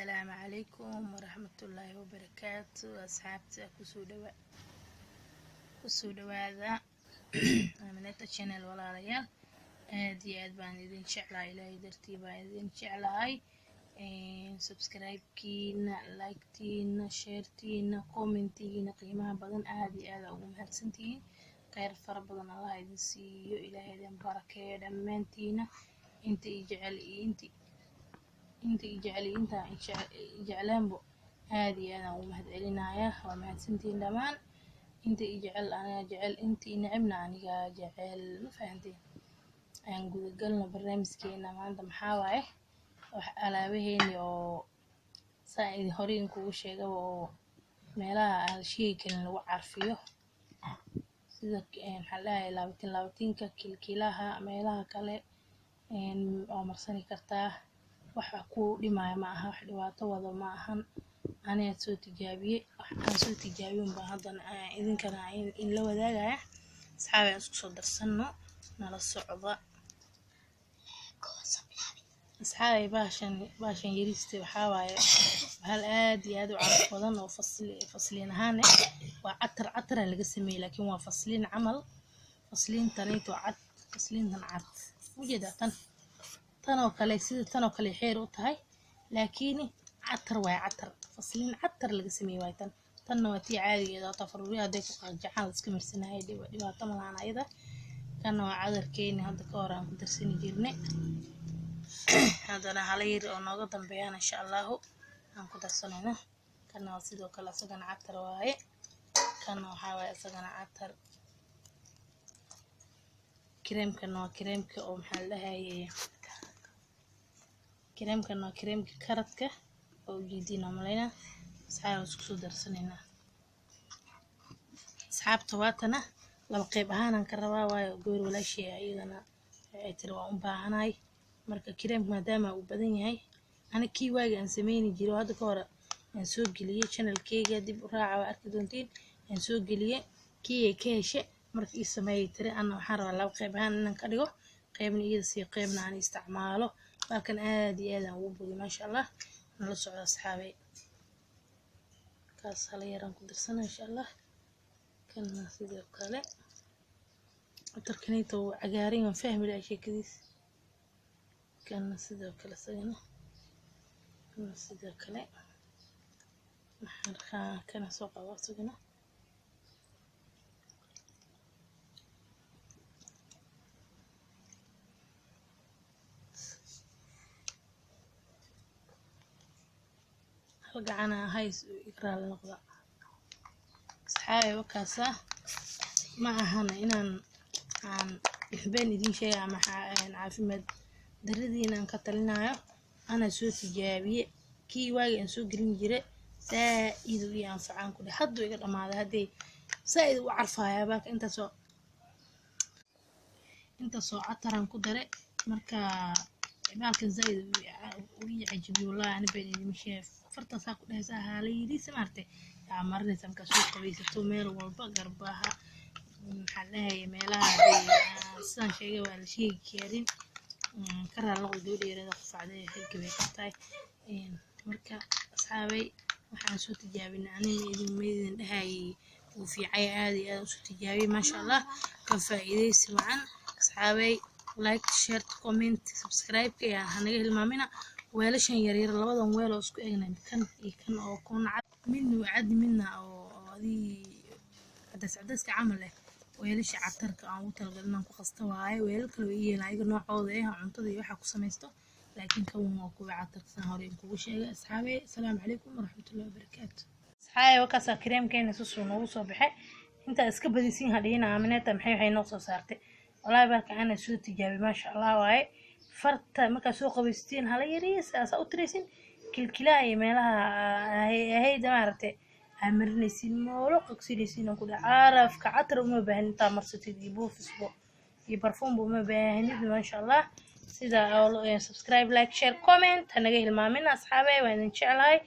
السلام عليكم ورحمة الله وبركاته. أصحابتي كسو دواذا منتا channel ولا ريال دي أد بان إذن شعلا إلهي درتي بان إذن شعلاي سبسكرايب كينا لايكتينا شيرتينا كومنتينا قيمها بدن آدي آدا ومهدسنتين خير فربضن الله إذن سيو إلهي إذن بركة دمانتينا انت يجعلي انت يجعلان بو هذه انا ومهد علينا ومهد سنتين دمان انت يجعل انا جعل انت نعمنا انيغا جعل ما فهمتين ان قد قلنا برنامجكينا maanta maxaa waaye wax alaabaheeni oo saaid horeen kugu sheegay oo meelaha shay kale lagu carfiyo sida maxaa la laabatinka kilkilaha meelaha kale oo marsani kartaa waxa ku dhimay ma aha wax dhibaato wada ma ahan aniga soo tijaabiyay waxaan soo tijaabiyay baa haddana idinkana in la wadaagaya asxaabay isku soo darsano nala socda asxaabay baashan yariiste waxa waaye hal aad iyo aad u caraf badan oo fasliin ahaan waa catar laga sameeyay laakiin waa fasliin camal fasliin taniito cad fasliintan cad wajidatan tanoo kale sida tanoo kale xeer u tahay laakiin catar way catar fasliin catar laga sameeyay way tan waa tii caadigeeda oo tafaruuriya haday ku qajacaan iska marsanaahay dhibaato ma lahan ayada kana waa cadarkeeni hadda ka hor aan ku darsani jirnay hadana halayr oo nooga dambeeyana insha Allah aan ku darsanayna kana sidoo kale asagana catar waaye kana waxa waaye asagana catar كريمك أو محلها هي كريمك كرتك أو جدينا ملينا أصحاب سكسو درسنينا أصحاب تواتنا لو قيبها نكررها ويقول ولا شيء أيضا اعتروا بعناي مركا كريمك ما دام وبدين هاي أنا كي واجي أنسميني جيرو هذا كورة نسوق ليه channel كي قاعد براعة وأركضونتين نسوق ليه كي كيشة marka ii sameeyay tiri ana waxaan rabaa laba qayb ahaan inaan ka dhigo qaybna iyada si qaybna aan isticmaalo laakiin aad iyo aad aan ugu bogi maasha Allah nala socdo asxaabay kaas hal yaraan ku dirsanaa insha Allah kana sidoo kale tarkanayto cagaarin aan fahmi lahaa sheekadiis kana sidoo kale sagana kana sidoo kale maxaan kana soo qabaa sagana رجعنا هاي إقرار النقطة صحابي وكاسة معهنا إن عن يحبني دين شيء مع عافية دردينا نكتلنا أنا سوت جابي كي واجي نسوق جرين جري سائد وينفعان كل حد ويقدر ما هذا سائد وعرفها يا باك أنت سو عطران كدرة مركا بالكن زايد ويعجبني والله أنا بيني مشي فرت ساق لهسها ليدي سمعتي يا مرني سمك سوق بيستو ميل والبقر بها محلها ميلها سان شيء ولا شيء كيرين كره لو دولي يريد قفعده حق بيقطاي marka asxaabay waxaan soo tijaabinay aniga idin meedin dhahay oo fiicay aad iyo aad soo tijaabiyay ma sha Allah ka faa'iideysi wacan asxaabay like share comment subscribe ka hanaga hilmaamina weelashan yaryar labadan weel oo isku eegnay kan iyo kan oo kun cad midna oo adii cadas ka camal leh weelasha catarka aan u talgalnaan ku qasto waaye weel kale oo iyana ayaga noocooda cuntada iyo waxa ku sameeysto laakiin kan waa ku catarsan hore kugu sheegay asxaabay assalaamu calaykum waraxmatullaahi wabarakaatuh asxaabay wakaasa kareemkeena soo noogu soo baxay inta iska badisiin hadhiina aaminata maxay noo soo saartay والله بارك أنا سو تجابي ما شاء الله واي فرت مكا سوق بستين هلا يريس أو تريسين كلاي مالها هي دمارتي عمرني سين مولق سين وكل عارف كعطر وما بهن تامر ستجيبوه في أسبوع يبرفون بما بهن ما شاء الله سيدا سبسكرايب لايك شير كومنت هنجي المامين أصحابي وين إن شاء الله